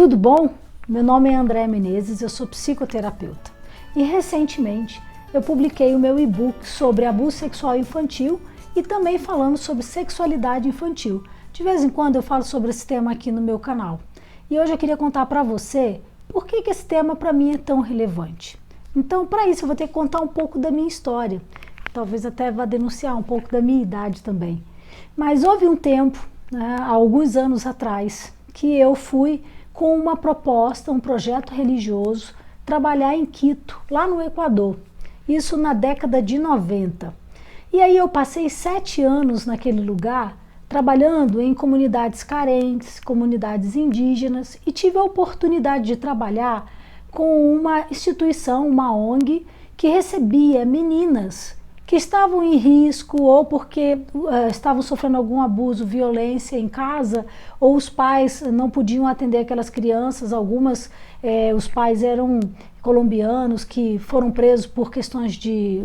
tudo bom? Meu nome é Andréa Menezes, eu sou psicoterapeuta e recentemente eu publiquei o meu e-book sobre abuso sexual infantil e também falando sobre sexualidade infantil. De vez em quando eu falo sobre esse tema aqui no meu canal. E hoje eu queria contar para você por que esse tema para mim é tão relevante. Então, para isso eu vou ter que contar um pouco da minha história. Talvez até vá denunciar um pouco da minha idade também. Mas houve um tempo, há alguns anos atrás, que eu fui com uma proposta, um projeto religioso, trabalhar em Quito, lá no Equador. Isso na década de 90. E aí eu passei 7 anos naquele lugar, trabalhando em comunidades carentes, comunidades indígenas, e tive a oportunidade de trabalhar com uma instituição, uma ONG, que recebia meninas que estavam em risco ou porque estavam sofrendo algum abuso, violência em casa, ou os pais não podiam atender aquelas crianças. Algumas, os pais eram colombianos que foram presos por questões de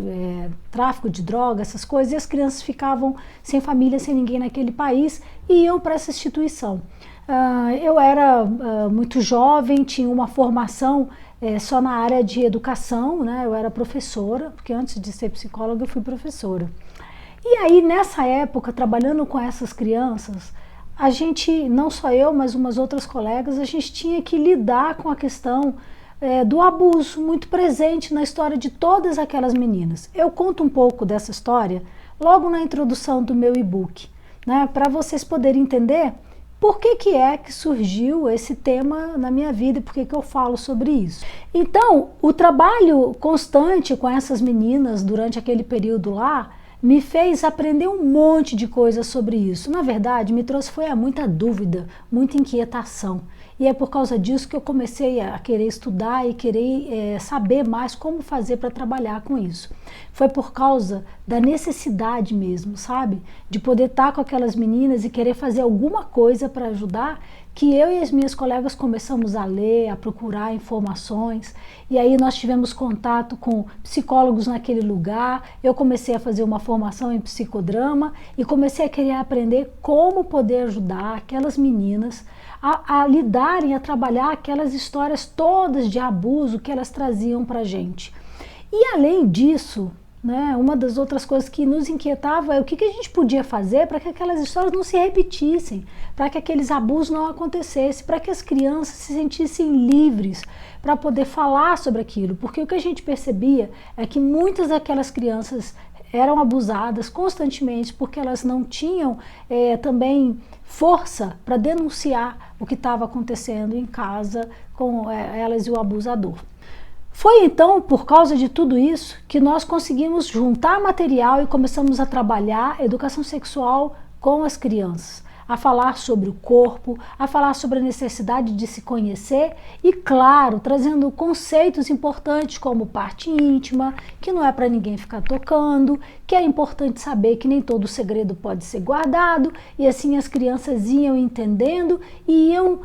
tráfico de drogas, essas coisas, e as crianças ficavam sem família, sem ninguém naquele país e iam para essa instituição. Eu era muito jovem, tinha uma formação só na área de educação, né? Eu era professora, porque antes de ser psicóloga eu fui professora. E aí nessa época, trabalhando com essas crianças, a gente, não só eu, mas umas outras colegas, a gente tinha que lidar com a questão do abuso muito presente na história de todas aquelas meninas. Eu conto um pouco dessa história logo na introdução do meu e-book, né? Para vocês poderem entender por que é que surgiu esse tema na minha vida e por que eu falo sobre isso. Então, o trabalho constante com essas meninas durante aquele período lá me fez aprender um monte de coisas sobre isso. Na verdade, me trouxe muita dúvida, muita inquietação. E é por causa disso que eu comecei a querer estudar e querer saber mais como fazer para trabalhar com isso. Foi por causa da necessidade mesmo, sabe? De poder estar com aquelas meninas e querer fazer alguma coisa para ajudar, que eu e as minhas colegas começamos a ler, a procurar informações, e aí nós tivemos contato com psicólogos naquele lugar. Eu comecei a fazer uma formação em psicodrama e comecei a querer aprender como poder ajudar aquelas meninas a lidarem, a trabalhar aquelas histórias todas de abuso que elas traziam para a gente. E além disso, né, uma das outras coisas que nos inquietava é o que a gente podia fazer para que aquelas histórias não se repetissem, para que aqueles abusos não acontecessem, para que as crianças se sentissem livres para poder falar sobre aquilo, porque o que a gente percebia é que muitas daquelas crianças eram abusadas constantemente porque elas não tinham também força para denunciar o que estava acontecendo em casa com elas e o abusador. Foi então, por causa de tudo isso, que nós conseguimos juntar material e começamos a trabalhar educação sexual com as crianças, a falar sobre o corpo, a falar sobre a necessidade de se conhecer e, claro, trazendo conceitos importantes como parte íntima, que não é para ninguém ficar tocando, que é importante saber que nem todo segredo pode ser guardado, e assim as crianças iam entendendo e iam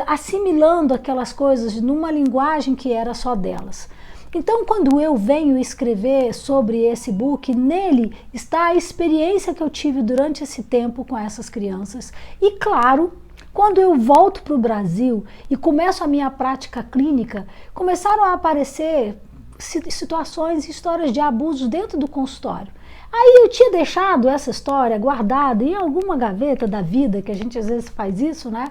assimilando aquelas coisas numa linguagem que era só delas. Então, quando eu venho escrever sobre esse book, nele está a experiência que eu tive durante esse tempo com essas crianças. E, claro, quando eu volto para o Brasil e começo a minha prática clínica, começaram a aparecer situações e histórias de abuso dentro do consultório. Aí eu tinha deixado essa história guardada em alguma gaveta da vida, que a gente às vezes faz isso, né?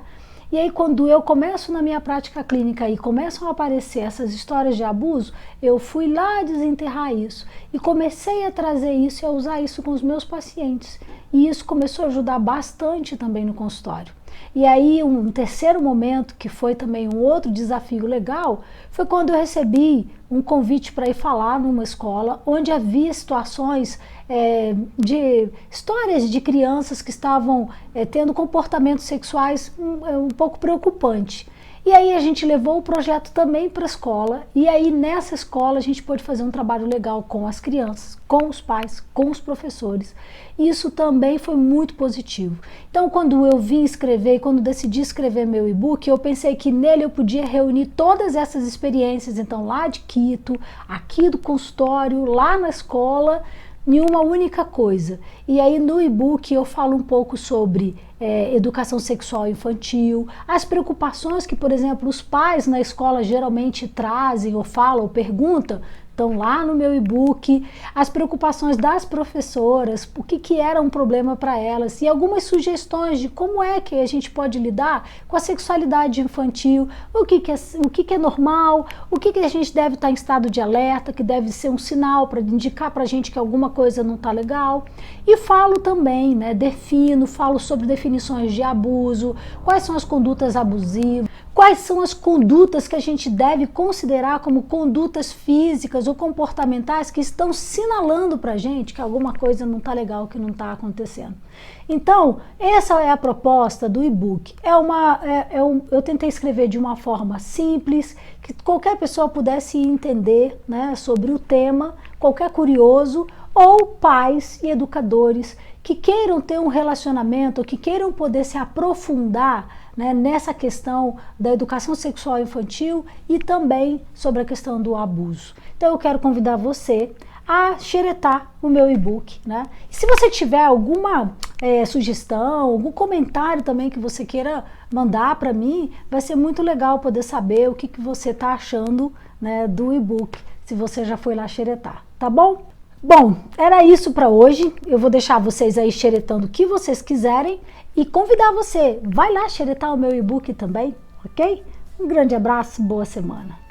E aí quando eu começo na minha prática clínica e começam a aparecer essas histórias de abuso, eu fui lá desenterrar isso e comecei a trazer isso e a usar isso com os meus pacientes. E isso começou a ajudar bastante também no consultório. E aí um terceiro momento, que foi também um outro desafio legal, foi quando eu recebi um convite para ir falar numa escola onde havia situações de histórias de crianças que estavam tendo comportamentos sexuais um pouco preocupantes. E aí a gente levou o projeto também para a escola, e aí nessa escola a gente pôde fazer um trabalho legal com as crianças, com os pais, com os professores. E isso também foi muito positivo. Então, quando eu vim escrever e quando decidi escrever meu e-book, eu pensei que nele eu podia reunir todas essas experiências, então lá de Quito, aqui do consultório, lá na escola, em uma única coisa. E aí no e-book eu falo um pouco sobre educação sexual infantil, as preocupações que, por exemplo, os pais na escola geralmente trazem ou falam ou perguntam, estão lá no meu e-book, as preocupações das professoras, o que era um problema para elas, e algumas sugestões de como é que a gente pode lidar com a sexualidade infantil, o que é normal, o que a gente deve estar em estado de alerta, que deve ser um sinal para indicar para a gente que alguma coisa não está legal. E falo também, falo sobre definições de abuso, quais são as condutas abusivas, quais são as condutas que a gente deve considerar como condutas físicas ou comportamentais que estão sinalando para a gente que alguma coisa não está legal, que não está acontecendo. Então, essa é a proposta do e-book. Eu tentei escrever de uma forma simples, que qualquer pessoa pudesse entender, né, sobre o tema, qualquer curioso, ou pais e educadores que queiram ter um relacionamento, que queiram poder se aprofundar, né, nessa questão da educação sexual infantil e também sobre a questão do abuso. Então eu quero convidar você a xeretar o meu e-book, né? E se você tiver alguma sugestão, algum comentário também que você queira mandar para mim, vai ser muito legal poder saber o que você está achando, né, do e-book, se você já foi lá xeretar, tá bom? Bom, era isso para hoje. Eu vou deixar vocês aí xeretando o que vocês quiserem e convidar você, vai lá xeretar o meu e-book também, ok? Um grande abraço, boa semana.